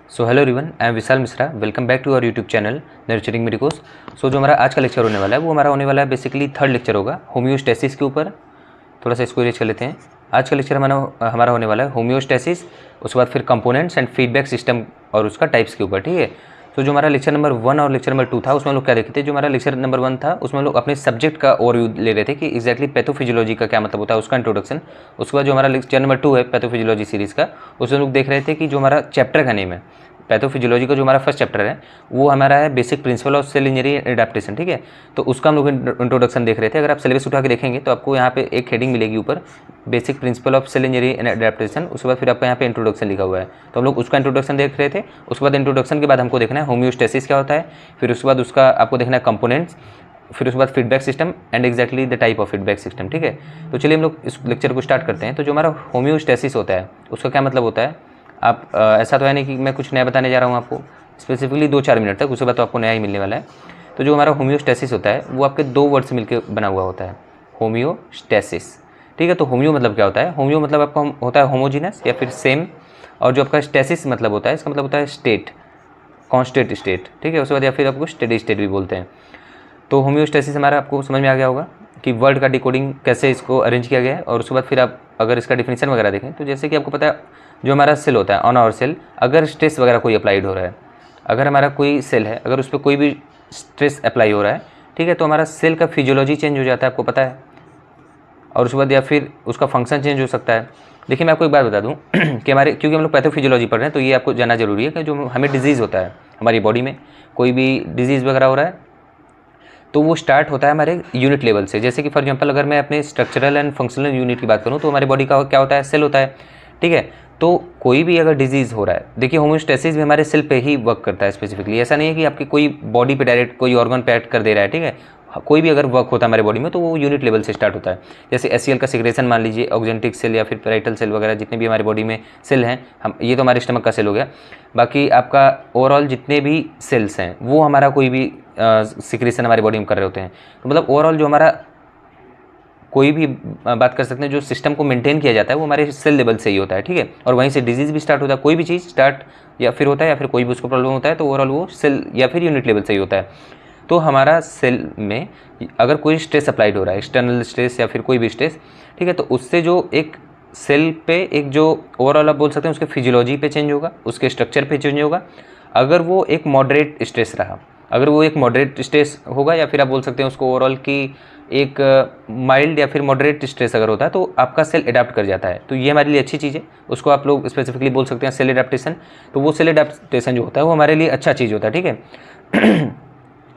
So hello everyone, I am Vishal Mishra. Welcome back to our YouTube channel nurturing medicos. So जो हमारा आज का lecture होने वाला है वो हमारा होने वाला है बेसिकली थर्ड लेक्चर होगा होम्योस्टेसिस के ऊपर। थोड़ा सा इसको इरेज कर लेते हैं। आज का लेक्चर हमारा होने वाला है होम्योस्टेसिस, उसके बाद फिर कंपोनेंट्स एंड फीडबैक सिस्टम और उसका टाइप्स के ऊपर। ठीक है, तो जो हमारा लेक्चर नंबर 1 और लेक्चर नंबर 2 था उसमें हम लोग क्या देखे थे। जो हमारा लेक्चर नंबर 1 था उसमें हम लोग अपने सब्जेक्ट का ओवरव्यू ले रहे थे कि एक्जैक्टली पैथोफिजियोलॉजी का क्या मतलब होता है, उसका इंट्रोडक्शन। उसके बाद जो हमारा लेक्चर नंबर 2 है पैथोफिजियोलॉजी सीरीज़ का, उसमें हम लोग देख रहे थे कि जो हमारा चैप्टर का नेम है पैथोफिजियोलॉजी का, जो हमारा फर्स्ट चैप्टर है वो हमारा है basic principle of cell injury adaptation. ठीक है, तो उसका हम लोग इंट्रोडक्शन देख रहे थे। अगर आप सिलेबस उठा के देखेंगे तो आपको यहाँ पे एक हेडिंग मिलेगी ऊपर, basic principle of cell injury and adaptation. उसके बाद फिर आपका यहाँ पे इंट्रोडक्शन लिखा हुआ है, तो हम लोग उसका इंट्रोडक्शन देख रहे थे। उसके बाद इंट्रोडक्शन के बाद हमको देखना है होम्योस्टेसिस क्या होता है, फिर उसके बाद उसका आपको देखना है कंपोनेंट्स, फिर उसके बाद feedback system and exactly the type of feedback system. ठीक है, तो चलिए हम लोग इस लेक्चर को स्टार्ट करते हैं। तो जो हमारा होम्योस्टेसिस होता है उसका क्या मतलब होता है। आप ऐसा तो है नहीं कि मैं कुछ नया बताने जा रहा हूँ आपको स्पेसिफिकली 2-4 मिनट तक, उसके बाद तो आपको नया ही मिलने वाला है। तो जो हमारा होम्योस्टेसिस होता है वो आपके 2 वर्ड से मिलकर बना हुआ होता है, होम्योस्टेसिस। ठीक है, तो होम्यो मतलब क्या होता है, होम्यो मतलब आपका होता है होमोजीनस या फिर सेम, और जो आपका स्टेसिस मतलब होता है इसका मतलब होता है स्टेट, कॉन्स्टेंट स्टेट। ठीक है, उसके बाद या फिर आपको स्टेडी स्टेट भी बोलते हैं। तो होम्योस्टेसिस हमारा आपको समझ में आ गया होगा कि वर्ड का डिकोडिंग कैसे इसको अरेंज किया गया है। और उसके बाद फिर आप अगर इसका डिफिनीशन वगैरह देखें तो जैसे कि आपको पता है जो हमारा सेल होता है ऑन आवर सेल, अगर स्ट्रेस वगैरह कोई अप्लाइड हो रहा है, अगर हमारा कोई सेल है अगर उस पर कोई भी स्ट्रेस अप्लाई हो रहा है, ठीक है, तो हमारा सेल का फिजियोलॉजी चेंज हो जाता है, आपको पता है। और उसके बाद या फिर उसका फंक्शन चेंज हो सकता है। देखिए मैं आपको एक बात बता दूं कि हमारे, क्योंकि हम लोग पैथोफिजियोलॉजी पढ़ रहे हैं तो ये आपको जानना जरूरी है कि जो हमें डिजीज़ होता है हमारी बॉडी में, कोई भी डिजीज़ वगैरह हो रहा है तो वो स्टार्ट होता है हमारे यूनिट लेवल से। जैसे कि फॉर एग्जांपल अगर मैं अपने स्ट्रक्चरल एंड फंक्शनल यूनिट की बात करूँ तो हमारी बॉडी का क्या होता है, सेल होता है। ठीक है, तो कोई भी अगर डिजीज़ हो रहा है, देखिए होम्योस्टेसिस भी हमारे सेल पे ही वर्क करता है स्पेसिफिकली। ऐसा नहीं है कि आपकी कोई बॉडी पे डायरेक्ट कोई ऑर्गन पे एक्ट कर दे रहा है। ठीक है, कोई भी अगर वर्क होता है हमारे बॉडी में तो वो यूनिट लेवल से स्टार्ट होता है। जैसे एससीएल का सिक्रेशन मान लीजिए, ऑक्जेंटिक सेल या फिर पेराइटल सेल वगैरह जितने भी हमारे बॉडी में सेल हैं, हम ये तो हमारे स्टमक का सेल हो गया। बाकी आपका ओवरऑल जितने भी सेल्स हैं वो हमारा कोई भी सिक्रेशन हमारी बॉडी में कर रहे होते हैं। तो मतलब ओवरऑल जो हमारा कोई भी बात कर सकते हैं जो सिस्टम को मेंटेन किया जाता है वो हमारे सेल लेवल से ही होता है। ठीक है, और वहीं से डिजीज़ भी स्टार्ट होता है। कोई भी चीज़ स्टार्ट या फिर होता है या फिर कोई भी उसको प्रॉब्लम होता है तो ओवरऑल वो सेल या फिर यूनिट लेवल से ही होता है। तो हमारा सेल में अगर कोई स्ट्रेस अप्लाइड हो रहा है, एक्सटर्नल स्ट्रेस या फिर कोई भी स्ट्रेस, ठीक है, तो उससे जो एक सेल पे एक जो ओवरऑल आप बोल सकते हैं उसके फिजियोलॉजी पे चेंज होगा, उसके स्ट्रक्चर पे चेंज होगा। अगर वो एक मॉडरेट स्ट्रेस रहा, अगर वो एक मॉडरेट स्ट्रेस होगा या फिर आप बोल सकते हैं उसको ओवरऑल की एक माइल्ड या फिर मॉडरेट स्ट्रेस अगर होता है तो आपका सेल अडाप्ट कर जाता है। तो ये हमारे लिए अच्छी चीज़ है, उसको आप लोग स्पेसिफिकली बोल सकते हैं सेल अडेप्टेशन। तो वो सेल अडेप्टेशन जो होता है वो हमारे लिए अच्छा चीज़ होता है। ठीक है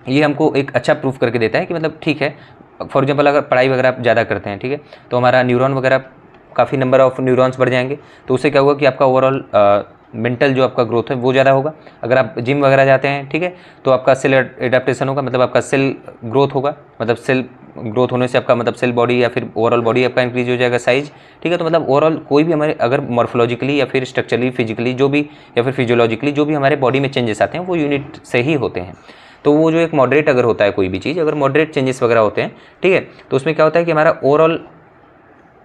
ये हमको एक अच्छा प्रूफ करके देता है कि मतलब ठीक है, फॉर एग्जांपल अगर पढ़ाई वगैरह आप ज़्यादा करते हैं, ठीक है, तो हमारा न्यूरॉन वगैरह काफ़ी नंबर ऑफ न्यूरॉन्स बढ़ जाएंगे, तो उससे क्या होगा कि आपका ओवरऑल मेंटल जो आपका ग्रोथ है वो ज़्यादा होगा। अगर आप जिम वगैरह जाते हैं, ठीक है, तो आपका सेल एडेप्टेशन होगा, मतलब आपका सेल ग्रोथ होगा, मतलब सेल ग्रोथ होने से आपका मतलब सेल बॉडी या फिर ओवरऑल बॉडी आपका इंक्रीज हो जाएगा साइज। ठीक है, तो मतलब ओवरऑल कोई भी हमारे अगर मॉर्फोलॉजिकली या फिर स्ट्रक्चरली फिजिकली जो भी या फिर फिजियोलॉजिकली जो भी हमारे बॉडी में चेंजेस आते हैं वो यूनिट से ही होते हैं। तो वो जो एक मॉडरेट अगर होता है कोई भी चीज़, अगर मॉडरेट चेंजेस वगैरह होते हैं, ठीक है, तो उसमें क्या होता है कि हमारा ओवरऑल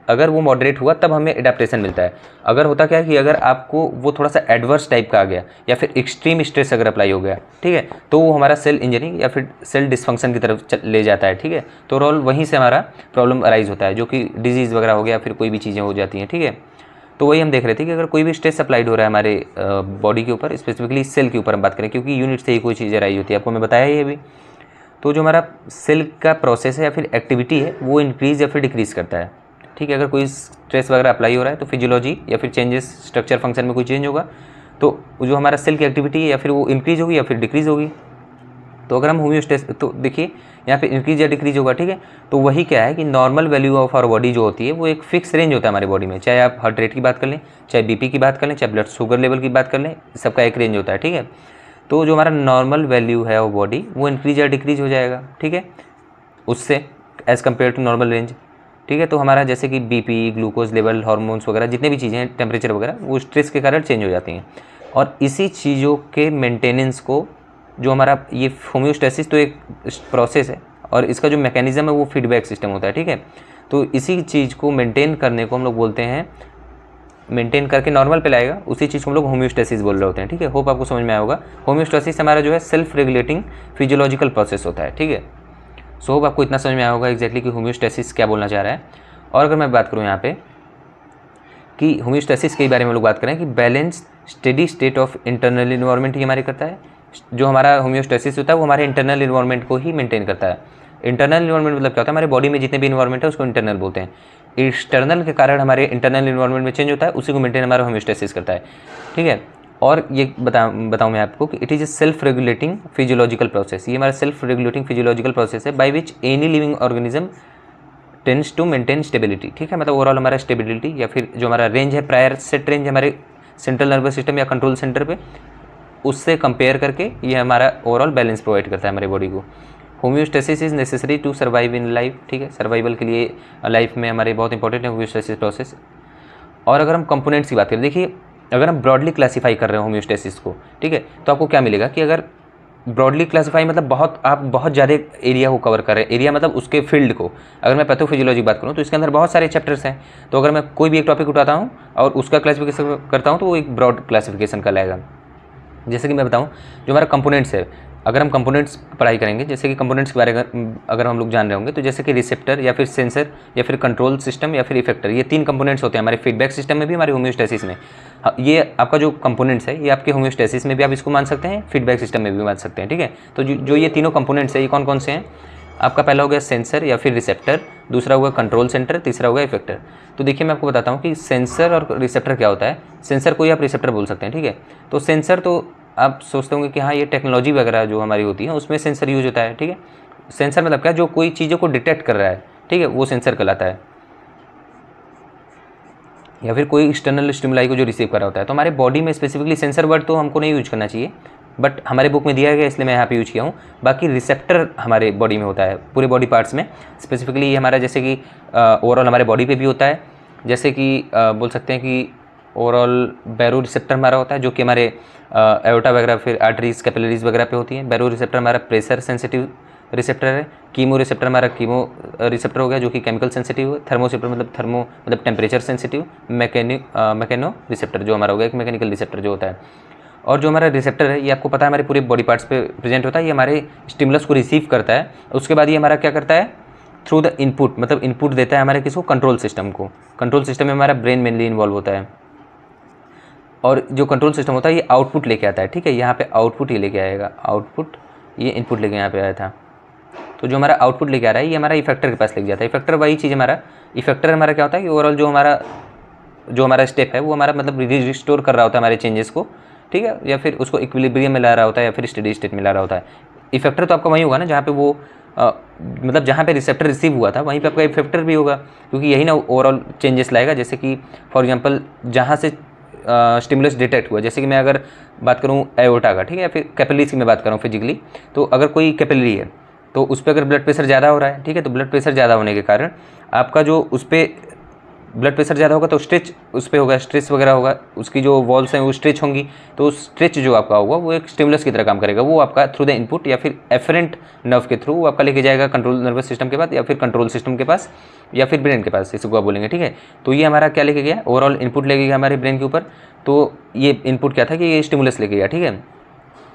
अगर वो मॉडरेट हुआ तब हमें एडेप्टेशन मिलता है। अगर होता क्या है कि अगर आपको वो थोड़ा सा एडवर्स टाइप का आ गया या फिर एक्सट्रीम स्ट्रेस अगर अप्लाई हो गया, ठीक है, तो वो हमारा सेल इंजरी या फिर सेल डिसफंक्शन की तरफ ले जाता है। ठीक है, तो ओवरऑल वहीं से हमारा प्रॉब्लम अराइज होता है जो कि डिजीज़ वगैरह हो गया, फिर कोई भी चीज़ें हो जाती हैं। ठीक है, तो वही हम देख रहे थे कि अगर कोई भी स्ट्रेस अप्लाइड हो रहा है हमारे बॉडी के ऊपर, स्पेसिफिकली सेल के ऊपर हम बात करें क्योंकि यूनिट से ही कोई चीज़ अराइज होती है, आपको मैं बताया ही अभी। तो जो हमारा सेल का प्रोसेस है या फिर एक्टिविटी है वो इंक्रीज या फिर डिक्रीज करता है। ठीक है, अगर कोई स्ट्रेस वगैरह अप्लाई हो रहा है तो फिजियोलॉजी या फिर चेंजेस स्ट्रक्चर फंक्शन में कोई चेंज होगा तो जो हमारा सेल की एक्टिविटी है या फिर वो इंक्रीज होगी या फिर डिक्रीज होगी। तो अगर हम होम्योस्टेसिस, तो देखिए यहाँ पे इंक्रीज या डिक्रीज होगा। ठीक है, तो वही क्या है कि normal value of our body जो होती है वो एक फिक्स रेंज होता है हमारी बॉडी में, चाहे आप हार्ट रेट की बात कर लें, चाहे बीपी की बात कर लें, चाहे ब्लड शुगर लेवल की बात कर लें, सबका एक रेंज होता है। ठीक है, तो जो हमारा नॉर्मल वैल्यू है ऑफ बॉडी वो इंक्रीज या डिक्रीज हो जाएगा, ठीक है, उससे as compare to normal range. ठीक है, तो हमारा जैसे कि बीपी, ग्लूकोज लेवल, हार्मोन्स वगैरह जितने भी चीज़ें हैं, टेम्परेचर वगैरह, वो स्ट्रेस के कारण चेंज हो जाती हैं। और इसी चीज़ों के मेंटेनेंस को जो हमारा ये होम्योस्टेसिस तो एक प्रोसेस है और इसका जो मैकेनिज्म है वो फीडबैक सिस्टम होता है। ठीक है, तो इसी चीज़ को मेंटेन करने को हम लोग बोलते हैं मेंटेन करके नॉर्मल पे लाएगा, उसी चीज़ को हम लोग होम्योस्टेसिस बोल रहे होते हैं। ठीक है, होप आपको समझ में आया होगा। होम्योस्टेसिस हमारा जो है सेल्फ रेगुलेटिंग फिजियोलॉजिकल प्रोसेस होता है। ठीक है, सो होप आपको इतना समझ में आया होगा एग्जैक्टली कि होम्योस्टेसिस क्या बोलना चाह रहा है। और अगर मैं बात करूँ यहाँ पे कि होम्योस्टेसिस के बारे में लोग बात करें कि balance steady state of internal environment ही हमारे करता है। जो हमारा होम्योस्टेसिस होता है वो हमारे इंटरनल इन्वायरमेंट को ही मेंटेन करता है। इंटरनल इन्वायरमेंट मतलब क्या होता है, हमारे बॉडी में जितने भी इन्वायरमेंट है उसको इंटरनल बोलते हैं। एक्सटर्नल के कारण हमारे इंटरनल इन्वायरमेंट में चेंज होता है, उसी को मेंटेन हमारा होम्योस्टेसिस करता है। ठीक है, और ये बताऊँ मैं आपको कि it is a self regulating physiological process. ये हमारा सेल्फ रेगुलेटिंग फिजियोलॉजिकल प्रोसेस है by which any living organism tends to maintain stability. ठीक है, मतलब ओवरऑल हमारा स्टेबिलिटी या फिर जो हमारा रेंज है, प्रायर सेट रेंज हमारे सेंट्रल नर्वस सिस्टम या कंट्रोल सेंटर पे, उससे कंपेयर करके ये हमारा ओवरऑल बैलेंस प्रोवाइड करता है हमारे बॉडी को। Homeostasis is necessary to survive in life. ठीक है, सर्वाइवल के लिए लाइफ में हमारे बहुत इंपॉर्टेंट है होम्योस्टेसिस प्रोसेस। और अगर हम कंपोनेंट्स की बात करें, देखिए अगर हम ब्रॉडली क्लासीफाई कर रहे हैं होम्योस्टेसिस को, ठीक है, तो आपको क्या मिलेगा कि अगर ब्रॉडली क्लासीफाई मतलब आप बहुत ज़्यादा एरिया को कवर कर रहे हैं। एरिया मतलब उसके फील्ड को। अगर मैं पैथोफिजियोलॉजी की बात करूँ तो इसके अंदर बहुत सारे चैप्टर्स हैं, तो अगर मैं कोई भी एक टॉपिक उठाता हूँ और उसका क्लासिफिकेशन करता हूँ तो वो एक ब्रॉड क्लासिफिकेशन कहलाएगा। जैसे कि मैं बताऊँ जो हमारा कंपोनेंट्स है, अगर हम कंपोनेंट्स पढ़ाई करेंगे, जैसे कि कंपोनेंट्स के बारे में अगर हम लोग जान रहे होंगे, तो जैसे कि रिसेप्टर या फिर सेंसर या फिर कंट्रोल सिस्टम या फिर इफेक्टर, ये 3 कंपोनेंट्स होते हैं हमारे फीडबैक सिस्टम में भी, हमारे होम्योस्टेसिस में। ये आपका जो कंपोनेंट्स है ये आपके होम्योस्टेसिस में भी आप इसको मान सकते हैं, फीडबैक सिस्टम में भी मान सकते हैं। ठीक है, तो जो ये तीनों कंपोनेंट्स है ये कौन कौन से हैं? आपका पहला हो गया सेंसर या फिर रिसेप्टर, दूसरा होगा कंट्रोल सेंटर, तीसरा होगा इफेक्टर। तो देखिए मैं आपको बताता हूँ कि सेंसर और रिसेप्टर क्या होता है। सेंसर को ही आप रिसेप्टर बोल सकते हैं। ठीक है, तो सेंसर तो आप सोचते होंगे कि हाँ ये टेक्नोलॉजी वगैरह जो हमारी होती है उसमें सेंसर यूज होता है। ठीक है, सेंसर मतलब क्या, जो कोई चीज़ों को डिटेक्ट कर रहा है, ठीक है, वो सेंसर कहलाता है। या फिर कोई एक्सटर्नल स्टिमुलाई को जो रिसीव कर रहा होता है। तो हमारे बॉडी में स्पेसिफिकली सेंसर वर्ड तो हमको नहीं यूज करना चाहिए, बट हमारे बुक में दिया गया इसलिए मैं यहाँ पे यूज किया हूँ। बाकी रिसेप्टर हमारे बॉडी में होता है, पूरे बॉडी पार्ट्स में। स्पेसिफिकली ये हमारा जैसे कि ओवरऑल हमारे बॉडी पे भी होता है, जैसे कि बोल सकते हैं कि ओवरऑल बैरो रिसेप्टर हमारा होता है जो कि हमारे एओर्टा वगैरह फिर आर्टरीज कैपिलरीज वगैरह पे होती है। बैरो रिसेप्टर हमारा प्रेशर सेंसिटिव रिसेप्टर है। कीमो रिसेप्टर हमारा कीमो रिसेप्टर हो गया जो कि केमिकल सेंसिटिव है। थर्मो रिसेप्टर मतलब टेम्परेचर सेंसिटिव। मैकेनो रिसेप्टर जो हमारा हो गया एक मैकेनिकल रिसेप्टर जो होता है। और जो हमारा रिसेप्टर है ये आपको पता है हमारे पूरे बॉडी पार्ट्स पे प्रेजेंट होता है। ये हमारे स्टिमुलस को रिसीव करता है, उसके बाद ये हमारा क्या करता है, थ्रू द इनपुट, मतलब इनपुट देता है हमारे किसको, कंट्रोल सिस्टम को। कंट्रोल सिस्टम में हमारा ब्रेन मेनली इन्वॉल्व होता है। और जो कंट्रोल सिस्टम होता है ये आउटपुट लेके आता है। ठीक है, यहाँ पे आउटपुट ये लेके आएगा, आउटपुट, ये इनपुट लेके यहाँ पे आया था। तो जो हमारा आउटपुट लेके आ रहा है ये हमारा इफेक्टर के पास लेके जाता है। इफेक्टर वही चीज़ हमारा, इफेक्टर हमारा क्या होता है कि ओवरऑल जो हमारा स्टेप है वो हमारा मतलब रिस्टोर कर रहा होता है हमारे चेंजेस को। ठीक है, या फिर उसको इक्विलिब्रियम में ला रहा होता है या फिर स्टेडी स्टेट में ला रहा होता है। इफेक्टर तो आपका वही होगा ना जहाँ पे वो मतलब जहाँ पे रिसेप्टर रिसीव हुआ था वहीं पे आपका इफेक्टर भी होगा, क्योंकि यही ना ओवरऑल चेंजेस लाएगा। जैसे कि फॉर एग्जांपल जहाँ से स्टिमुलस डिटेक्ट हुआ, जैसे कि मैं अगर बात करूँ एओर्टा का, ठीक है, या फिर कैपिलरीज की मैं बात करूँ फिजिकली, तो अगर कोई कैपिलरी है तो उस पर अगर ब्लड प्रेशर ज़्यादा हो रहा है, ठीक है, तो ब्लड प्रेशर ज़्यादा होने के कारण आपका जो उस पर ब्लड प्रेशर ज़्यादा होगा तो स्ट्रेच उस पर होगा, स्ट्रेच वगैरह होगा, उसकी जो वॉल्स हैं वो स्ट्रेच होंगी, तो स्ट्रेच जो आपका होगा वो एक स्टिमुलस की तरह काम करेगा। वो आपका थ्रू द इनपुट या फिर एफरेंट नर्व के थ्रू वो आपका लेके जाएगा कंट्रोल नर्वस सिस्टम के पास या फिर कंट्रोल सिस्टम के पास या फिर ब्रेन के पास, इसको आप बोलेंगे। ठीक है, तो ये हमारा क्या लेके गया, ओवरऑल इनपुट लेके गया हमारे ब्रेन के ऊपर। तो ये इनपुट क्या था कि ये स्टिमुलस लेके गया, ठीक है,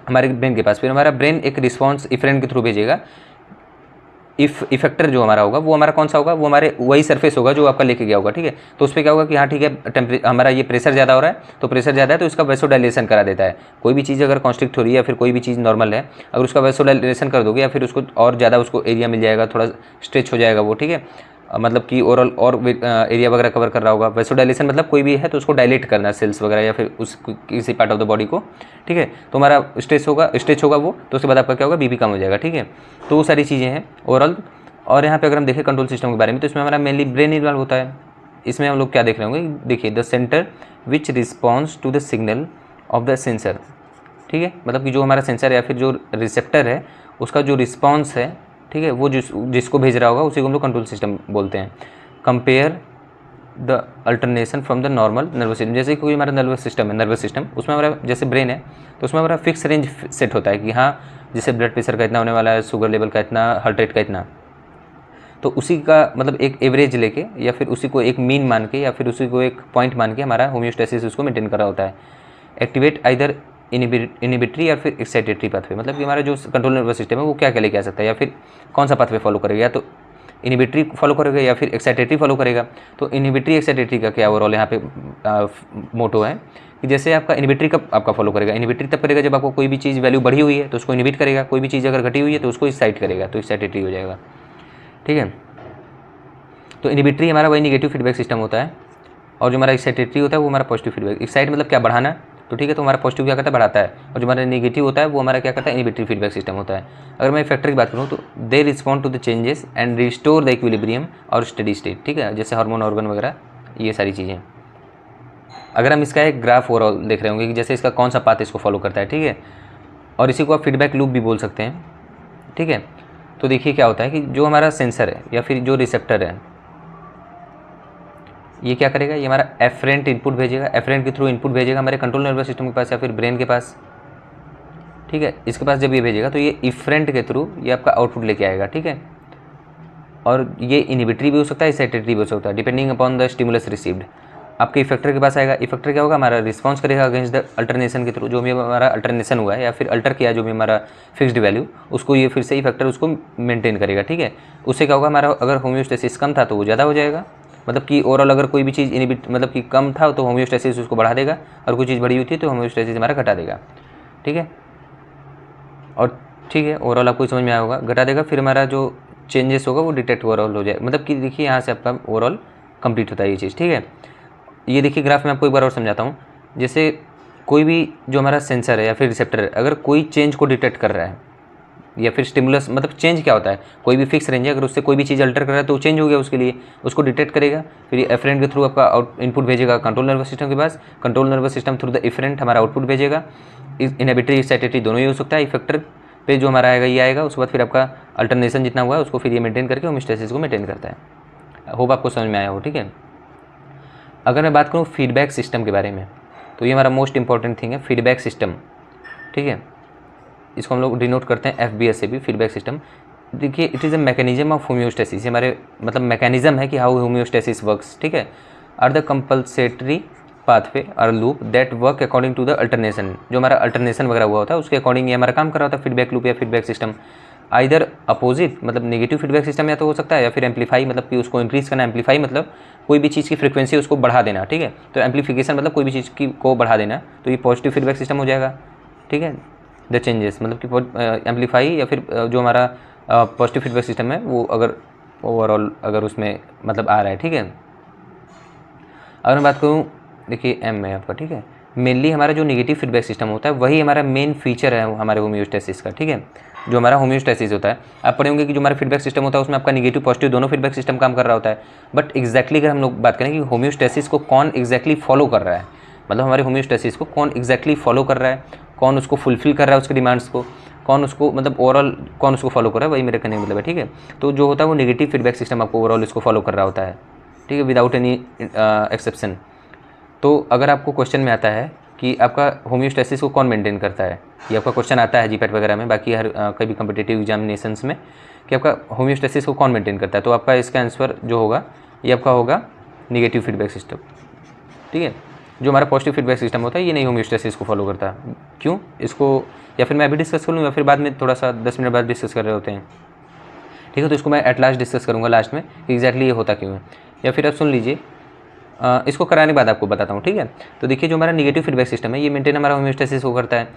हमारे ब्रेन के पास। फिर हमारा ब्रेन एक रिस्पॉन्स इफरेंट के थ्रू भेजेगा। इफेक्टर जो हमारा होगा वो हमारा कौन सा होगा, वो हमारे वही सरफेस होगा जो आपका लेके गया होगा। ठीक है, तो उस पर क्या होगा कि हाँ ठीक है, हमारा ये प्रेशर ज़्यादा हो रहा है, तो प्रेशर ज़्यादा है तो इसका वैसोडाइलेशन करा देता है। कोई भी चीज़ अगर कॉन्स्ट्रिक्ट हो रही है या फिर कोई भी चीज़ नॉर्मल है, अगर उसका वैसोडाइलेशन कर दोगे या फिर उसको और ज़्यादा उसको एरिया मिल जाएगा, थोड़ा स्ट्रेच हो जाएगा वो, ठीक है, मतलब कि ओवरऑल और एरिया वगैरह कवर कर रहा होगा। वैसोडाइलेशन मतलब कोई भी है तो उसको डायलेट करना, सेल्स वगैरह या फिर उस किसी पार्ट ऑफ द बॉडी को। ठीक है, तो हमारा स्ट्रेच होगा वो, तो उसके बाद आपका क्या होगा, बीपी कम हो जाएगा। ठीक है, तो वो सारी चीज़ें हैं ओवरऑल। और यहाँ पे अगर हम देखें कंट्रोल सिस्टम के बारे में, तो इसमें हमारा मेनली ब्रेन इन्वॉल्व होता है। इसमें हम लोग क्या देख रहे होंगे, देखिए the centre which response to the signal of the sensor. ठीक है, मतलब कि जो हमारा सेंसर या फिर जो रिसेप्टर है उसका जो रिस्पॉन्स है, ठीक है, वो जिसको भेज रहा होगा उसी को हम लोग कंट्रोल सिस्टम बोलते हैं। Compare the alternation from the normal nervous system. जैसे कोई हमारा नर्वस सिस्टम उसमें हमारा जैसे ब्रेन है तो उसमें हमारा फिक्स रेंज सेट होता है कि हाँ जैसे ब्लड प्रेशर का इतना होने वाला है, शुगर लेवल का इतना, हार्ट रेट का इतना। तो उसी का मतलब एक एवरेज लेके या फिर उसी को एक मीन मान के या फिर उसी को एक पॉइंट मान के हमारा होम्योस्टेसिस उसको मेंटेन कर रहा होता है। एक्टिवेट आइदर इनिबिटरी या फिर एक्साइटेटरी पाथवे, मतलब कि हमारा जो कंट्रोल नर्वस सिस्टम है वो क्या क्या लेके आ सकता है या फिर कौन सा पाथवे फॉलो करेगा, या तो इनिबिटरी फॉलो करेगा या फिर एक्साइटेटरी फॉलो करेगा। तो इनिबिटरी एक्साइटेटरी का क्या ओवरऑल यहाँ पे मोटो है कि जैसे आपका इनिबिटरी कब आपका फॉलो करेगा, इनिबिटरी तब करेगा जब आपको कोई भी चीज़ वैल्यू बढ़ी हुई है तो उसको इनिबिट करेगा, कोई भी चीज़ अगर घटी हुई है तो उसको एक्साइट करेगा, तो एक्साइटेटरी हो जाएगा। ठीक है, तो इनिबिटरी हमारा वही निगेटिव फीडबैक सिस्टम होता है और जो हमारा एक्साइटेटरी होता है वो हमारा पॉजिटिव फीडबैक। एक्साइट मतलब क्या, बढ़ाना, तो ठीक है, तो हमारा पॉजिटिव क्या करता है, बढ़ाता है, और जो हमारा नेगेटिव होता है वो हमारा क्या करता है, इनिबिटरी फीडबैक सिस्टम होता है। अगर मैं इफेक्टर की बात करूँ तो they respond to the changes and restore the equilibrium और स्टेडी स्टेट। ठीक है, जैसे हार्मोन ऑर्गन वगैरह ये सारी चीज़ें। अगर हम इसका एक ग्राफ ओवरऑल देख रहे होंगे कि जैसे इसका कौन सा पाथ इसको फॉलो करता है, ठीक है, और इसी को आप फीडबैक लूप भी बोल सकते हैं। ठीक है, तो देखिए क्या होता है कि जो हमारा सेंसर है या फिर जो रिसेप्टर है ये क्या करेगा, ये हमारा एफरेंट इनपुट भेजेगा, एफरेंट के थ्रू इनपुट भेजेगा हमारे कंट्रोल नर्वस सिस्टम के पास या फिर ब्रेन के पास। ठीक है, इसके पास जब ये भेजेगा तो ये इफरेंट के थ्रू ये आपका आउटपुट लेके आएगा। ठीक है, और ये इनिबिटरी भी हो सकता है, एक्साइटेटरी भी हो सकता है, depending upon the stimulus received. आपके इफेक्टर के पास आएगा, इफेक्टर क्या होगा, हमारा रिस्पॉन्स करेगा अगेंस्ट द अल्टरनेशन के थ्रू, जो भी हमारा अल्टरनेशन हुआ है या फिर अल्टर किया जो भी हमारा फिक्स्ड वैल्यू, उसको ये फिर से इफेक्टर उसको मेंटेन करेगा। ठीक है, उससे क्या होगा, हमारा अगर होम्योस्टेसिस कम था तो वो ज़्यादा हो जाएगा, मतलब कि ओवरऑल अगर कोई भी चीज़ इनिबिट मतलब कि कम था तो होम्योस्टेसिस उसको बढ़ा देगा, और कोई चीज़ बढ़ी हुई थी तो होम्योस्टेसिस हमारा घटा देगा। ठीक है, और ठीक है ओवरऑल आपको समझ में आया होगा, घटा देगा, फिर हमारा जो चेंजेस होगा वो डिटेक्ट ओवरऑल हो जाएगा, मतलब कि देखिए यहाँ से आपका ओवरऑल कंप्लीट होता है ये चीज़। ठीक है, ये देखिए ग्राफ में आपको एक बार और समझाता हूँ। जैसे कोई भी जो हमारा सेंसर है या फिर रिसेप्टर है अगर कोई चेंज को डिटेक्ट कर रहा है या फिर स्टिमुलस, मतलब चेंज क्या होता है, कोई भी फिक्स रेंज है अगर उससे कोई भी चीज़ अल्टर कर रहा है तो चेंज हो गया, उसके लिए उसको डिटेक्ट करेगा, फिर ये एफरेंट के थ्रू आपका इनपुट भेजेगा कंट्रोल नर्वस सिस्टम के पास, control nervous system through the efferent हमारा आउटपुट भेजेगा। इनहिबिटरी एक्साइटेटरी दोनों ही हो सकता है, इफेक्टर पे जो हमारा आएगा ये आएगा, उसके बाद फिर आपका अल्टरनेशन जितना हुआ है उसको फिर ये मेंटेन करके होम्योस्टेसिस को मेंटेन करता है। होप आपको समझ में आया हो। ठीक है, अगर मैं बात करूँ फीडबैक सिस्टम के बारे में तो ये हमारा मोस्ट इंपॉर्टेंट थिंग है, फीडबैक सिस्टम। ठीक है, इसको हम लोग डिनोट करते हैं FBS से भी, फीडबैक सिस्टम। देखिए it is a mechanism of homeostasis, हमारे मतलब मैकेनिज्म है कि हाउ होम्योस्टेसिस वर्क्स। ठीक है, आर द कंपल्सेटरी पाथवे और loop that work according to the alternation, जो हमारा अल्टरनेशन वगैरह हुआ होता है उसके अकॉर्डिंग ये हमारा काम कर रहा होता है फीडबैक लूप या फीडबैक सिस्टम। आइदर अपोजिट मतलब नेगेटिव फीडबैक सिस्टम या तो हो सकता है, या फिर एम्पलीफाई मतलब कि उसको इंक्रीज करना, एम्पलीफाई मतलब कोई भी चीज़ की फ्रीक्वेंसी उसको बढ़ा देना। ठीक है, तो एम्पलीफिकेशन मतलब कोई भी चीज़ की को बढ़ा देना, तो ये पॉजिटिव फीडबैक सिस्टम हो जाएगा। ठीक है, द चेंजेस मतलब कि एम्पलीफाई या फिर जो हमारा पॉजिटिव फीडबैक सिस्टम है वो अगर ओवरऑल अगर उसमें मतलब आ रहा है। ठीक है, अगर मैं बात करूँ देखिए M है आपका। ठीक है, मेनली हमारा जो नेगेटिव फीडबैक सिस्टम होता है वही हमारा मेन फीचर है हमारे होम्योस्टेसिस का। ठीक है, जो हमारा होम्योस्टेसिस होता है, आप पढ़े होंगे कि जो हमारा फीडबैक सिस्टम होता है उसमें आपका नेगेटिव पॉजिटिव दोनों फीडबैक सिस्टम काम कर रहा होता है। बट एक्जैक्टली अगर हम लोग बात करें कि होम्योस्टेसिस को कौन एक्जैक्टली फॉलो कर रहा है, मतलब हमारे होम्योस्टेसिस को कौन एक्जैक्टली फॉलो कर रहा है, कौन उसको फुलफिल कर रहा है उसके डिमांड्स को, कौन उसको मतलब ओवरऑल कौन उसको फॉलो कर रहा है, वही मेरे कहने का मतलब है। ठीक है, तो जो होता है वो नेगेटिव फीडबैक सिस्टम आपको ओवरऑल इसको फॉलो कर रहा होता है। ठीक है, विदाउट एनी एक्सेप्शन। तो अगर आपको क्वेश्चन में आता है कि आपका होम्योस्टेसिस को कौन मेंटेन करता है, ये आपका क्वेश्चन आता है जीपैट वगैरह में, बाकी हर कई भी कम्पिटिटिव एग्जामिनेशंस में कि आपका होम्योस्टेसिस को कौन मेंटेन करता है, तो आपका इसका आंसर जो होगा ये आपका होगा नेगेटिव फीडबैक सिस्टम। ठीक है, जो हमारा पॉजिटिव फीडबैक सिस्टम होता है ये नहीं होम्योस्टेसिस को फॉलो करता। क्यों, इसको या फिर मैं अभी डिस्कस कर लूँ या फिर बाद में थोड़ा सा 10 मिनट बाद डिस्कस कर रहे होते हैं। ठीक है, तो इसको मैं एट लास्ट डिस्कस करूँगा लास्ट में कि एग्जैक्टली ये होता क्यों है, या फिर आप सुन लीजिए इसको कराने के बाद आपको बताता हूँ। ठीक है, तो देखिए जो हमारा नेगेटिव फीडबैक सिस्टम है ये मेंटेन हमारा होम्योस्टेसिस को करता है।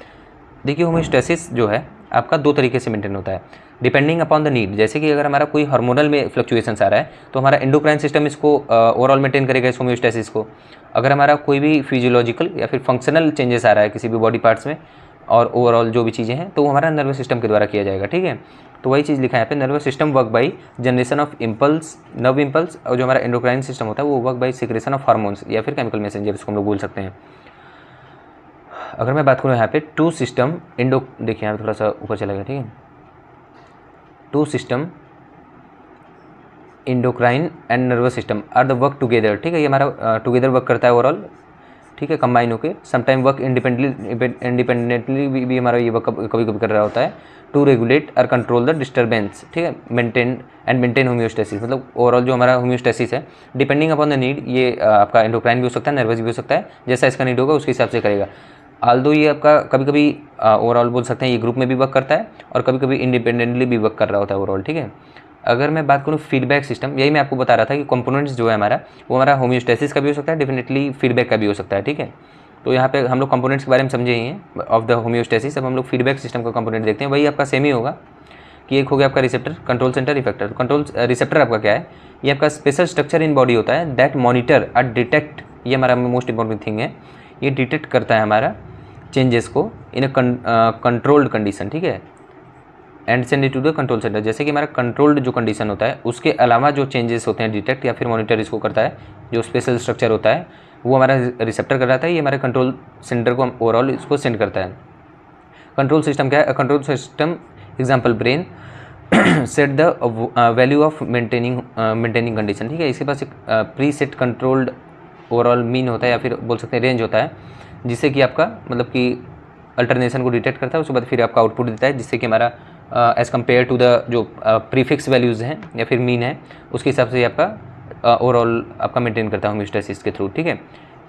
देखिए होम्योस्टेसिस जो है आपका दो तरीके से मेंटेन होता है, डिपेंडिंग अपॉन द नीड। जैसे कि अगर हमारा कोई हार्मोनल में फ्लक्चुएशंस आ रहा है तो हमारा एंडोक्राइन सिस्टम इसको ओवरऑल मेंटेन करेगा इस होम्योस्टेसिस को। अगर हमारा कोई भी फिजियोलॉजिकल या फिर फंक्शनल चेंजेस आ रहा है किसी भी बॉडी पार्ट्स में और ओवरऑल जो भी चीज़ें हैं तो हमारा नर्वस सिस्टम के द्वारा किया जाएगा। ठीक है, तो वही चीज़ लिखा है यहाँ पे, nervous system work by generation of impulse, nerve impulse, और जो हमारा एंडोक्राइन सिस्टम होता है वो work by secretion of hormones या फिर केमिकल मैसेंजर इसको हम लोग बोल सकते हैं। अगर मैं बात करूँ यहाँ पे टू सिस्टम देखिए यहाँ पे थोड़ा सा ऊपर चला गया। ठीक है, two system endocrine and nervous system are the work together. ठीक है, ये हमारा टुगेदर वर्क करता है ओवरऑल ठीक है, कंबाइन होकर समटाइम वर्क इंडिपेंडेंटली भी हमारा ये वर्क कभी कभी कर रहा होता है टू रेगुलेट और कंट्रोल द डिस्टर्बेंस, ठीक है, मेंटेन होम्योस्टेसिस। मतलब ओवरऑल जो हमारा होम्योस्टेसिस है डिपेंडिंग अपॉन द नीड, ये आपका एंडोक्राइन भी हो सकता है, नर्वस भी हो सकता है, जैसा इसका नीड होगा उसके हिसाब से करेगा। आल्दो ये आपका कभी कभी ओवरऑल बोल सकते हैं ये ग्रुप में भी वर्क करता है और कभी कभी इंडिपेंडेंटली भी वर्क कर रहा होता है ओवरऑल, ठीक है। अगर मैं बात करूँ फीडबैक सिस्टम, यही मैं आपको बता रहा था कि कंपोनेंट्स जो है हमारा वो हमारा होम्योस्टेसिस का भी हो सकता है, डेफिनेटली फीडबैक का भी हो सकता है, ठीक है। तो यहाँ पे हम लोग कंपोनेंट्स के बारे में समझे ही हैं ऑफ द होम्योस्टेसिस। अब हम लोग फीडबैक सिस्टम का कंपोनेंट देखते हैं। वही आपका सेम ही होगा कि एक हो गया आपका receptor, control centre, effector. Control receptor आपका क्या है, ये आपका स्पेशल स्ट्रक्चर इन बॉडी होता है दैट मॉनिटर और डिटेक्ट, ये हमारा मोस्ट इंपॉर्टेंट थिंग है, ये डिटेक्ट करता है हमारा चेंजेस को इन अ कंट्रोल्ड कंडीशन, ठीक है, and send it to the control centre. जैसे कि हमारा कंट्रोल्ड जो कंडीशन होता है उसके अलावा जो चेंजेस होते हैं डिटेक्ट या फिर मॉनिटर इसको करता है, जो स्पेशल स्ट्रक्चर होता है वो हमारा रिसेप्टर कर जाता है, ये हमारे कंट्रोल सेंटर को ओवरऑल इसको सेंड करता है। कंट्रोल सिस्टम क्या है, control system example brain set the value of maintaining condition, ठीक है। इसके पास एक pre set controlled overall mean होता है या फिर बोल सकते हैं रेंज होता है, जिससे कि आपका मतलब कि अल्टरनेशन को डिटेक्ट करता है, उसके बाद फिर आपका आउटपुट देता है, जिससे कि हमारा एज़ कम्पेयर टू द जो प्रीफिक्स वैल्यूज़ हैं या फिर मीन है उसके हिसाब से आपका ओवरऑल आपका मेंटेन करता है होम्योस्टेसिस के थ्रू, ठीक है।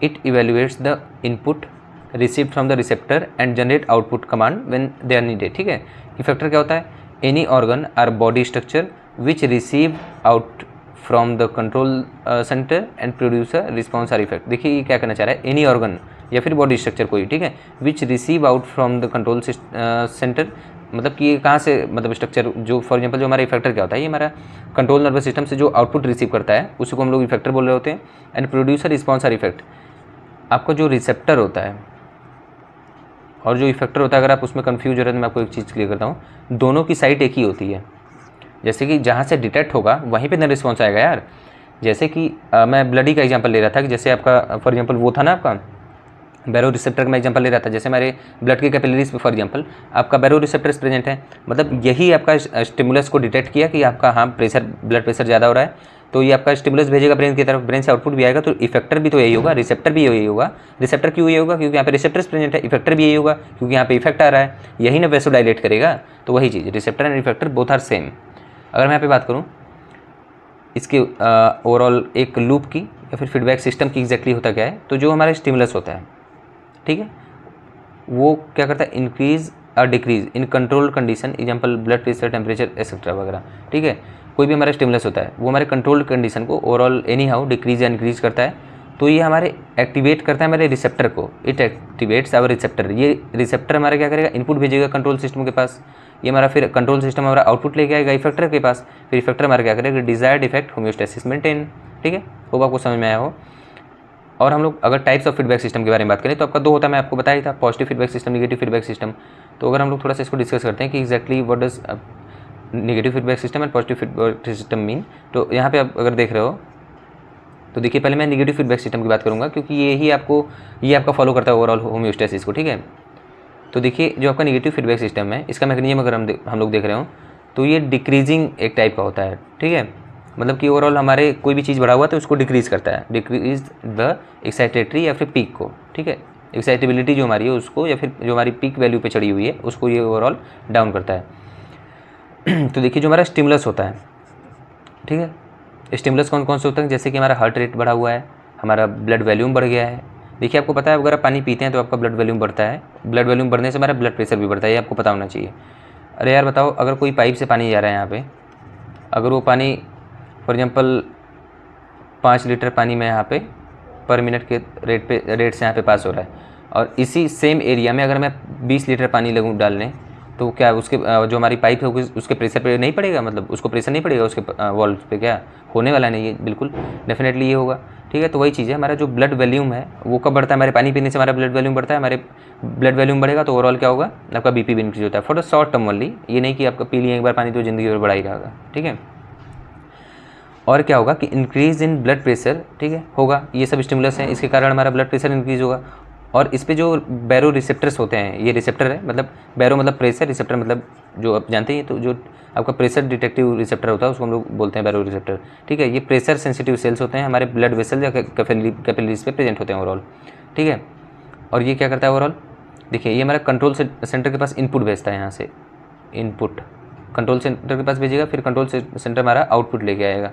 It evaluates the input received from the receptor and generate output command when they are needed, ठीक है। इफेक्टर क्या होता है, any organ or body structure which receive out from the control centre and produce a response or effect. देखिए ये क्या करना चाह रहा है, एनी ऑर्गन या फिर बॉडी स्ट्रक्चर कोई, ठीक है, विच receive out from the control centre, मतलब कि ये कहाँ से, मतलब स्ट्रक्चर जो फॉर एग्जांपल जो हमारा इफेक्टर क्या होता है, ये हमारा कंट्रोल नर्वस सिस्टम से जो आउटपुट रिसीव करता है उसी को हम लोग इफेक्टर बोल रहे होते हैं। And producer response or effect, आपका जो रिसेप्टर होता है और जो इफेक्टर होता है, अगर आप उसमें कन्फ्यूज हो रहे हैं तो मैं आपको एक चीज़ क्लियर करता हूँ, दोनों की साइट एक ही होती है। जैसे कि जहाँ से डिटेक्ट होगा वहीं पे ना रिस्पॉन्स आएगा यार। जैसे कि मैं ब्लडी का एग्जांपल ले रहा था कि जैसे आपका फॉर एग्जांपल वो था ना आपका बैरो रिसेप्टर का मैं एग्जांपल ले रहा था, जैसे हमारे ब्लड के कैपिलरीज पे फॉर एग्जांपल आपका बैरो रिसेप्टर्स प्रेजेंट है, मतलब यही आपका स्टिमुलस को डिटेक्ट किया कि आपका हाँ प्रेशर, ब्लड प्रेशर ज़्यादा हो रहा है, तो ये आपका स्टिमुलस भेजेगा ब्रेन की तरफ, ब्रेन से आउटपुट भी आएगा, तो इफेक्टर भी तो यही होगा, रिसेप्टर भी यही होगा। रिसेप्टर क्यों यही होगा, क्योंकि यहाँ पे रिसेप्टर्स प्रेजेंट है। इफेक्टर भी यही होगा क्योंकि यहाँ पे इफेक्ट आ रहा है, यही ना वैसो डायलेट करेगा। तो वही चीज़, receptor and effector both are same. अगर मैं यहाँ पे बात करूँ इसके ओवरऑल एक लूप की या फिर फीडबैक सिस्टम की एग्जैक्टली होता क्या है, तो जो हमारा स्टिमुलस होता है, ठीक है, वो क्या करता है, इंक्रीज और decrease in control condition, example blood pressure, temperature etcetera वगैरह, ठीक है। कोई भी हमारा स्टिमुलस होता है वो हमारे कंट्रोल्ड कंडीशन को ओवरऑल एनी हाउ डिक्रीज या इंक्रीज करता है, तो ये हमारे एक्टिवेट करता है हमारे रिसेप्टर को, इट एक्टिवेट्स आवर रिसेप्टर। ये रिसेप्टर हमारा क्या करेगा, इनपुट भेजेगा कंट्रोल सिस्टम के पास, ये हमारा फिर कंट्रोल सिस्टम हमारा आउटपुट लेके आएगा इफेक्टर के पास, फिर इफेक्टर हमारा क्या करेगा, डिजायर्ड इफेक्ट होम्योस्टेसिस मेंटेन, ठीक है। होप आपको समझ में आया हो। और हम लोग अगर टाइप्स ऑफ फीडबैक सिस्टम के बारे में बात करें तो आपका दो होता है, मैं आपको बताया था, positive feedback system, negative feedback system. तो अगर हम लोग थोड़ा सा इसको डिस्कस करते हैं कि exactly what does negative feedback system and positive feedback system mean, तो यहाँ पे आप अगर देख रहे हो तो देखिए पहले मैं नेगेटिव फीडबैक सिस्टम की बात करूँगा क्योंकि ये आपका फॉलो करता है ओवरऑल होम्योस्टेसिस को, ठीक है। तो देखिए जो आपका नेगेटिव फीडबैक सिस्टम है इसका मैकेनिज्म अगर हम लोग देख रहे हो तो ये डिक्रीजिंग एक टाइप का होता है, ठीक है। मतलब कि ओवरऑल हमारे कोई भी चीज़ बढ़ा हुआ तो उसको डिक्रीज़ करता है, डिक्रीज द एक्साइटेटरी या फिर पीक को, ठीक है। एक्साइटेबिलिटी जो हमारी है उसको, या फिर जो हमारी पीक वैल्यू पे चढ़ी हुई है उसको ये ओवरऑल डाउन करता है। तो देखिए जो हमारा स्टिमुलस होता है, ठीक है, स्टिमुलस कौन कौन से होते हैं, जैसे कि हमारा हार्ट रेट बढ़ा हुआ है, हमारा ब्लड वॉल्यूम बढ़ गया है। देखिए आपको पता है अगर आप पानी पीते हैं तो आपका ब्लड वॉल्यूम बढ़ता है, ब्लड वॉल्यूम बढ़ने से हमारा ब्लड प्रेशर भी बढ़ता है, ये आपको पता होना चाहिए। अरे यार बताओ, अगर कोई पाइप से पानी जा रहा है यहाँ पे, अगर वो पानी फॉर एग्जांपल 5 लीटर पानी में यहाँ पे पर मिनट के रेट से यहाँ पे पास हो रहा है, और इसी सेम एरिया में अगर मैं 20 लीटर पानी लगूँ डालने, तो क्या उसके जो हमारी पाइप है उसके प्रेशर पे नहीं पड़ेगा, मतलब उसको प्रेशर नहीं पड़ेगा उसके वॉल्व पे, क्या होने वाला नहीं है, बिल्कुल डेफिनेटली ये होगा, ठीक है। तो वही चीज़ है, हमारा जो ब्लड वॉल्यूम है वो कब बढ़ता है, हमारे पानी पीने से हमारा ब्लड वॉल्यूम बढ़ता है, हमारे ब्लड वॉल्यूम बढ़ेगा तो ओवरऑल क्या होगा, आपका बीपी भी इंक्रीज होता है for the short term only, ये नहीं कि आपका पी लिए एक बार पानी तो ज़िंदगी भर बढ़ा ही रहेगा, ठीक है। और क्या होगा कि इंक्रीज इन ब्लड प्रेशर, ठीक है, होगा, ये सब स्टिमुलस हैं, इसके कारण हमारा ब्लड प्रेशर इंक्रीज होगा। और इस पे जो बैरो रिसेप्टर्स होते हैं, ये रिसेप्टर है, मतलब बैरो मतलब प्रेशर, रिसेप्टर मतलब जो आप जानते हैं, तो जो आपका प्रेशर डिटेक्टिव रिसेप्टर होता है उसको हम लोग बोलते हैं बैरो रिसेप्टर, ठीक है। ये प्रेशर सेंसिटिव सेल्स होते हैं हमारे ब्लड वेसल या कैपिलरीज पे प्रेजेंट होते हैं ओवरऑल। ठीक है। और ये क्या करता है ओवरऑल, देखिए ये हमारा कंट्रोल सेंटर के पास इनपुट भेजता है, यहाँ से इनपुट कंट्रोल सेंटर के पास भेजेगा, फिर कंट्रोल सेंटर हमारा आउटपुट लेके आएगा,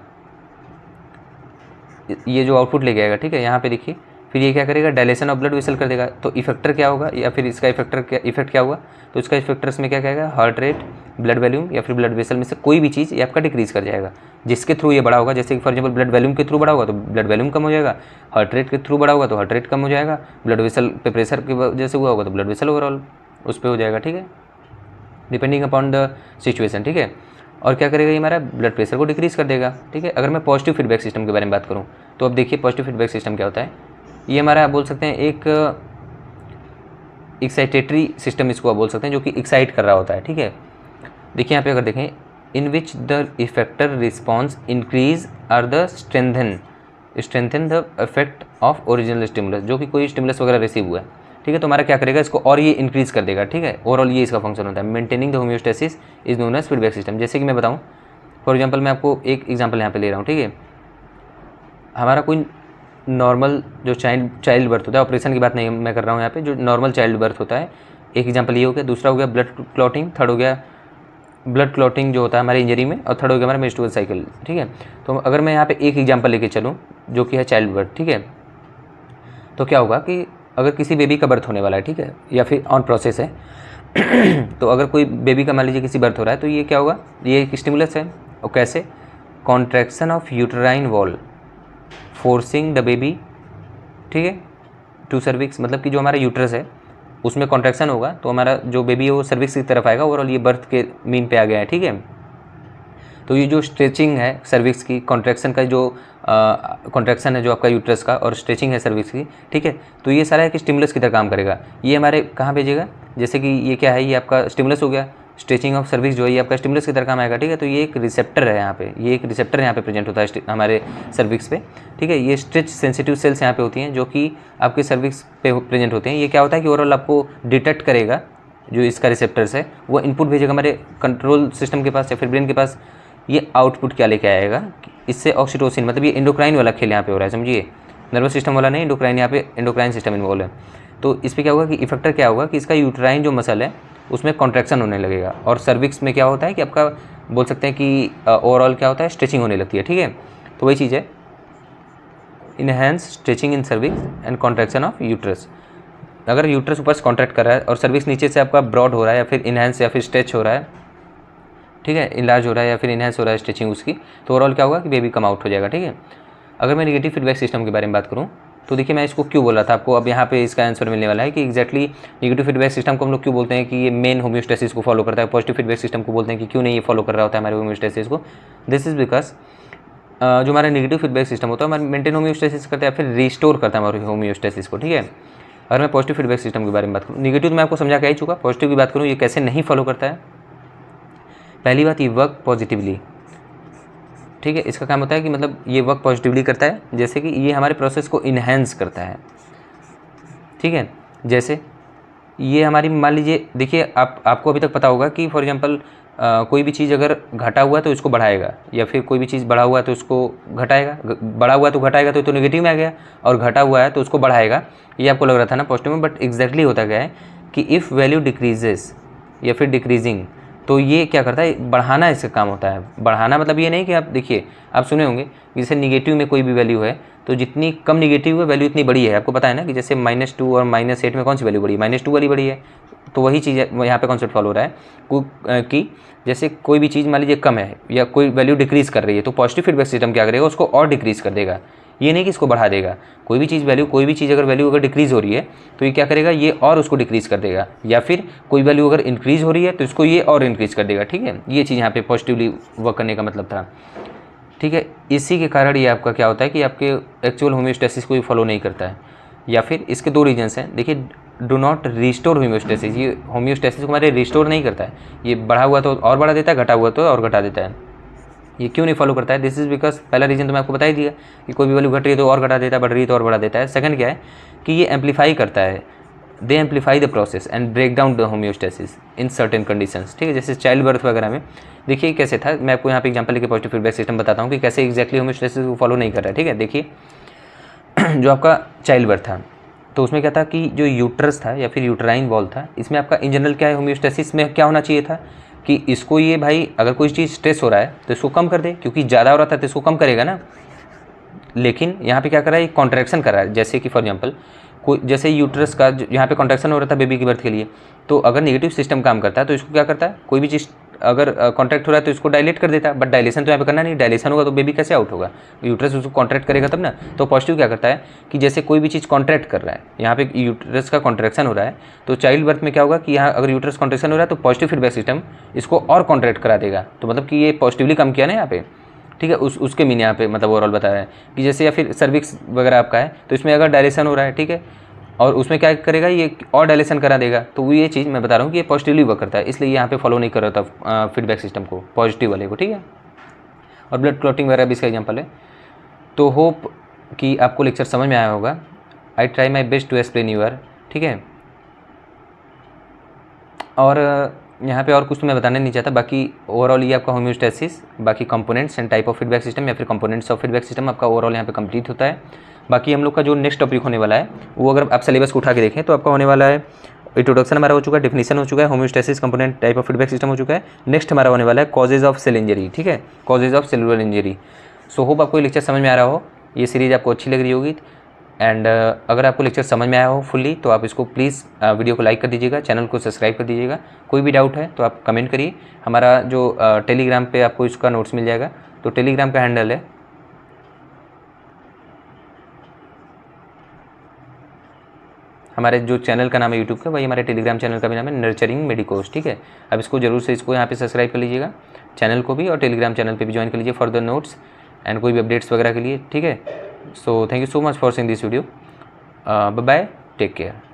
ये जो आउटपुट लेके आएगा, ठीक है। यहाँ पे देखिए फिर ये क्या करेगा, डायलेशन ऑफ ब्लड वेसल कर देगा। तो इफेक्टर क्या होगा, या फिर इसका इफेक्ट क्या होगा, तो इसका इफेक्टर्स में क्या कहेगा, हार्ट रेट, ब्लड वॉल्यूम या फिर ब्लड वेसल में से कोई भी चीज़ ये आपका डिक्रीज़ कर जाएगा, जिसके थ्रू ये बड़ा होगा। जैसे कि फॉर एग्जाम्पल ब्लड वॉल्यूम के थ्रू बड़ा होगा तो ब्लड वॉल्यूम कम हो जाएगा, हार्ट रेट के थ्रू बड़ा होगा तो हार्ट रेट कम हो जाएगा, ब्लड वेसल पे प्रेशर की वजह से हुआ होगा तो ब्लड वेसल ओवरऑल उस पर हो जाएगा, ठीक है, डिपेंडिंग अपॉन द सिचुएशन, ठीक है। और क्या करेगा, ये हमारा ब्लड प्रेशर को डिक्रीज़ कर देगा, ठीक है। अगर मैं पॉजिटिव फीडबैक सिस्टम के बारे में बात करूँ तो अब देखिए पॉजिटिव फीडबैक सिस्टम क्या होता है, ये हमारा आप बोल सकते हैं एक एक्साइटेटरी सिस्टम इसको आप बोल सकते हैं, जो कि एक्साइट कर रहा होता है, ठीक है। देखिए यहाँ पे अगर देखें, in which the effector response increase or the strengthen the effect of original stimulus, जो कि कोई स्टिमुलस वगैरह रिसीव हुआ है, ठीक है, तो हमारा क्या करेगा, इसको और ये इंक्रीज़ कर देगा, ठीक है। ओवरऑल ये इसका फंक्शन होता है। Maintaining the homeostasis is known as feedback system. जैसे कि मैं बताऊँ, फॉर एग्जांपल मैं आपको एक एग्जांपल यहाँ पे ले रहा हूँ, ठीक है। हमारा कोई नॉर्मल जो चाइल्ड बर्थ होता है, ऑपरेशन की बात नहीं मैं कर रहा हूँ यहाँ पे, जो नॉर्मल चाइल्ड बर्थ होता है, एक एग्जांपल ये हो गया। दूसरा हो गया ब्लड क्लॉटिंग, थर्ड हो गया ब्लड क्लॉटिंग जो होता है हमारी इंजरी में, और थर्ड हो गया हमारा मेंस्ट्रुअल साइकिल, ठीक है। तो अगर मैं यहाँ पे एक एग्जांपल लेके चलूँ जो कि है चाइल्ड बर्थ, ठीक है, तो क्या होगा कि अगर किसी बेबी का बर्थ होने वाला है, ठीक है, या फिर ऑन प्रोसेस है तो अगर कोई बेबी का मान लीजिए किसी बर्थ हो रहा है, तो ये क्या होगा, ये एक स्टिमुलस है। और कैसे, contraction of uterine wall forcing the baby, ठीक है, टू सर्विक्स, मतलब कि जो हमारा यूट्रस है उसमें कॉन्ट्रैक्शन होगा तो हमारा जो बेबी है वो सर्विक्स की तरफ आएगा, ओवरऑल ये बर्थ के मीन पे आ गया है, ठीक है। तो ये जो स्ट्रेचिंग है सर्विक्स की, कॉन्ट्रैक्शन का जो कॉन्ट्रैक्शन है जो आपका यूट्रस का, और स्ट्रेचिंग है सर्विक्स की, ठीक है, तो ये सारा एक स्टिमुलस की तरह काम करेगा। ये हमारे कहाँ भेजेगा, जैसे कि ये क्या है, ये आपका स्टिमुलस हो गया, स्ट्रेचिंग ऑफ सर्विक्स जो है ये आपका स्टिमुलस की तरह काम आएगा, ठीक है। तो ये एक रिसेप्टर है यहाँ पे, ये एक रिसेप्टर यहाँ पे प्रेजेंट होता है हमारे सर्विक्स पे, ठीक है। ये स्ट्रेच सेंसिटिव सेल्स यहाँ पे होती हैं जो कि आपके सर्विक्स पे प्रेजेंट होते हैं। ये क्या होता है कि ओवरऑल आपको डिटेक्ट करेगा, जो इसका रिसेप्टर्स है वो इनपुट भेजेगा हमारे कंट्रोल सिस्टम के पास या फिर ब्रेन के पास। ये आउटपुट क्या लेके आएगा, इससे ऑक्सीटोसिन, मतलब ये एंडोक्राइन वाला खेल यहाँ पे हो रहा है, समझिए, नर्वस सिस्टम वाला नहीं, एंडोक्राइन, यहाँ पे एंडोक्राइन सिस्टम इन्वॉल्व है। तो इस पर क्या होगा कि इफेक्टर क्या होगा कि इसका यूट्राइन जो मसल है उसमें कॉन्ट्रैक्शन होने लगेगा, और सर्विक्स में क्या होता है कि आपका बोल सकते हैं कि ओवरऑल क्या होता है, स्ट्रेचिंग होने लगती है, ठीक है। तो वही चीज़ है, enhance stretching in cervix and contraction of uterus. अगर यूट्रस ऊपर से कॉन्ट्रैक्ट कर रहा है और सर्विक्स नीचे से आपका ब्रॉड हो रहा है या फिर इनहेंस या फिर स्ट्रेच हो रहा है, ठीक है, इलाज हो रहा है या फिर इनहेंस हो रहा है स्ट्रेचिंग उसकी, तो ओवरऑल क्या होगा कि बेबी कम आउट हो जाएगा, ठीक है। अगर मैं नेगेटिव फीडबैक सिस्टम के बारे में बात करूँ तो देखिए मैं इसको क्यों बोल रहा था आपको, अब यहाँ पे इसका आंसर मिलने वाला है कि एग्जैक्टली नेगेटिव फीडबैक सिस्टम को हम लोग क्यों बोलते हैं कि ये मेन होम्योस्टेसिस को फॉलो करता है, पॉजिटिव फीडबैक सिस्टम को बोलते हैं कि क्यों नहीं ये फॉलो कर रहा होता है हमारे होम्योस्टेसिस को। दिस इज बिकॉज जो हमारा नेगेटिव फीडबैक सिस्टम होता है हमारे मेंटेन होम्योस्टेसिस करता है या फिर रिस्टोर करता है हमारे होम्योस्टेसिस को, ठीक है। अगर मैं पॉजिटिव फीडबैक सिस्टम के बारे में बात करूँ, नेगेटिव तो मैं आपको समझा के ही चुका, पॉजिटिव की बात करूँ ये कैसे नहीं फॉलो करता है। पहली बात, ये वर्क पॉजिटिवली, ठीक है, इसका काम होता है कि मतलब ये वर्क पॉजिटिवली करता है, जैसे कि ये हमारे प्रोसेस को इन्हेंस करता है, ठीक है। जैसे ये हमारी मान लीजिए, देखिए आपको अभी तक पता होगा कि फॉर एग्जांपल कोई भी चीज़ अगर घटा हुआ है तो इसको बढ़ाएगा, या फिर कोई भी चीज़ बढ़ा हुआ है तो उसको घटाएगा, बढ़ा हुआ है तो घटाएगा, तो नेगेटिव में आ गया, और घटा हुआ है तो उसको बढ़ाएगा, ये आपको लग रहा था ना पॉजिटिव में, बट एग्जैक्टली होता क्या है कि इफ़ वैल्यू डिक्रीजेस या फिर डिक्रीजिंग, तो ये क्या करता है, बढ़ाना इसका काम होता है। बढ़ाना मतलब ये नहीं कि आप देखिए, आप सुने होंगे जैसे निगेटिव में कोई भी वैल्यू है तो जितनी कम निगेटिव है वैल्यू इतनी बड़ी है, आपको पता है ना कि जैसे -2 और -8 में कौन सी वैल्यू बड़ी है, -2 वाली बड़ी है। तो वही चीज़ यहाँ पे कॉन्सेप्ट फॉलो हो रहा है कि जैसे कोई भी चीज़ मान लीजिए कम है या कोई वैल्यू डिक्रीज़ कर रही है, तो पॉजिटिव फीडबैक सिस्टम क्या करेगा, उसको और डिक्रीज़ कर देगा, ये नहीं कि इसको बढ़ा देगा। कोई भी चीज़ अगर वैल्यू अगर डिक्रीज़ हो रही है तो ये क्या करेगा, ये और उसको डिक्रीज़ कर देगा, या फिर कोई वैल्यू अगर इंक्रीज़ हो रही है तो इसको ये और इंक्रीज़ कर देगा, ठीक है। ये चीज़ यहाँ पे पॉजिटिवली वर्क करने का मतलब था, ठीक है। इसी के कारण ये आपका क्या होता है कि आपके एक्चुअल होम्योस्टेसिस को ये फॉलो नहीं करता है, या फिर इसके दो रीजन्स हैं। देखिए, डू नॉट रिस्टोर होम्योस्टेसिस, ये होम्योस्टेसिस को हमारे रिस्टोर नहीं करता है, ये बढ़ा हुआ तो और बढ़ा देता है, घटा हुआ तो और घटा देता है। ये क्यों नहीं फॉलो करता है, दिस इज़ बिकॉज पहला रीज़न तो मैं आपको बता ही दिया कि कोई भी वैल्यू घट रही है तो और घटा देता है, बढ़ रही है तो और बढ़ा देता है। सेकंड क्या है कि ये एम्पलीफाई करता है, they amplify the process and break down the homeostasis in certain conditions, ठीक है। जैसे चाइल्ड बर्थ वगैरह में देखिए कैसे था, मैं आपको यहाँ पे एग्जांपल लेके पॉजिटिव फीडबैक सिस्टम बताता हूँ कि कैसे एग्जैक्टली होम्योस्टेसिस को फॉलो नहीं कर रहा है, ठीक है। देखिए जो आपका चाइल्ड बर्थ था, तो उसमें क्या था कि जो यूट्रस था या फिर यूट्राइन वॉल था, इसमें आपका इन जनरल क्या है, होम्योस्टेसिस में क्या होना चाहिए था कि इसको ये भाई अगर कोई चीज़ स्ट्रेस हो रहा है तो इसको कम कर दे, क्योंकि ज़्यादा हो रहा था तो इसको कम करेगा ना। लेकिन यहाँ पे क्या कर रहा है, कॉन्ट्रैक्शन कर रहा है। जैसे कि फॉर एग्जांपल कोई जैसे यूट्रस का यहाँ पे कॉन्ट्रैक्शन हो रहा था बेबी की बर्थ के लिए, तो अगर नेगेटिव सिस्टम काम करता है तो इसको क्या करता है, कोई भी चीज़ अगर कॉन्ट्रैक्ट हो रहा है तो इसको डायलेट कर देता है। बट डायलेशन तो यहाँ पे करना नहीं, डायलेशन होगा तो बेबी कैसे आउट होगा, यूट्रस उसको कॉन्ट्रैक्ट करेगा तब ना। तो पॉजिटिव क्या करता है कि जैसे कोई भी चीज़ कॉन्ट्रैक्ट कर रहा है, यहाँ पे यूट्रस का कॉन्ट्रैक्शन हो रहा है, तो चाइल्ड बर्थ में क्या होगा कि यहाँ अगर यूट्रस कॉन्ट्रैक्शन हो रहा है तो पॉजिटिव फीडबैक सिस्टम इसको और कॉन्ट्रैक्ट करा देगा। तो मतलब कि ये पॉजिटिवली कम किया ना यहाँ पे, ठीक है। उसके मीन यहाँ पे मतलब ओवरऑल बता रहा है कि जैसे या फिर सर्विक्स वगैरह आपका है तो इसमें अगर डायलेशन हो रहा है, ठीक है, और उसमें क्या करेगा ये और डायलेशन करा देगा। तो वो ये चीज़ मैं बता रहा हूँ कि ये पॉजिटिवली वर्क करता है, इसलिए यहाँ पे फॉलो नहीं कर रहा था फीडबैक सिस्टम को, पॉजिटिव वाले को, ठीक है। और ब्लड क्लॉटिंग वगैरह भी इसका एग्जाम्पल है। तो होप कि आपको लेक्चर समझ में आया होगा। I try my best to explain your, ठीक है। और यहाँ पे और कुछ तो मैं बताना नहीं चाहता। बाकी ओवरऑल ये आपका होम्योस्टेसिस, बाकी components and type of feedback system या फिर कंपोनेंट्स ऑफ फीडबैक सिस्टम आपका ओवरऑल यहाँ पे कंप्लीट होता है। बाकी हम लोग का जो नेक्स्ट टॉपिक होने वाला है वो अगर आप सिलेबस को उठा के देखें तो आपका होने वाला है, इंट्रोडक्शन हमारा हो चुका है, डेफिनेशन हो चुका है, homeostasis component type of feedback system हो चुका है। नेक्स्ट हमारा होने वाला है कॉजेज ऑफ सेल इंजरी, ठीक है, causes of cellular injury. So hope आपको ये लेक्चर समझ में आ रहा हो, ये सीरीज़ आपको अच्छी लग रही होगी। एंड अगर आपको लेक्चर समझ में आया हो फुल्ली तो आप इसको प्लीज़ वीडियो को लाइक कर दीजिएगा, चैनल को सब्सक्राइब कर दीजिएगा। कोई भी डाउट है तो आप कमेंट करिए। हमारा जो टेलीग्राम पे आपको इसका नोट्स मिल जाएगा, तो टेलीग्राम का हैंडल है हमारे जो चैनल का नाम है यूट्यूब का, वही हमारे टेलीग्राम चैनल का भी नाम है नर्चरिंग मेडिकोस, ठीक है। अब इसको जरूर से इसको यहाँ पे सब्सक्राइब कर लीजिएगा, चैनल को भी, और टेलीग्राम चैनल पे भी ज्वाइन कर लीजिए फॉर द नोट्स एंड कोई भी अपडेट्स वगैरह के लिए, ठीक है। So thank you so much for seeing this video, bye bye, take care.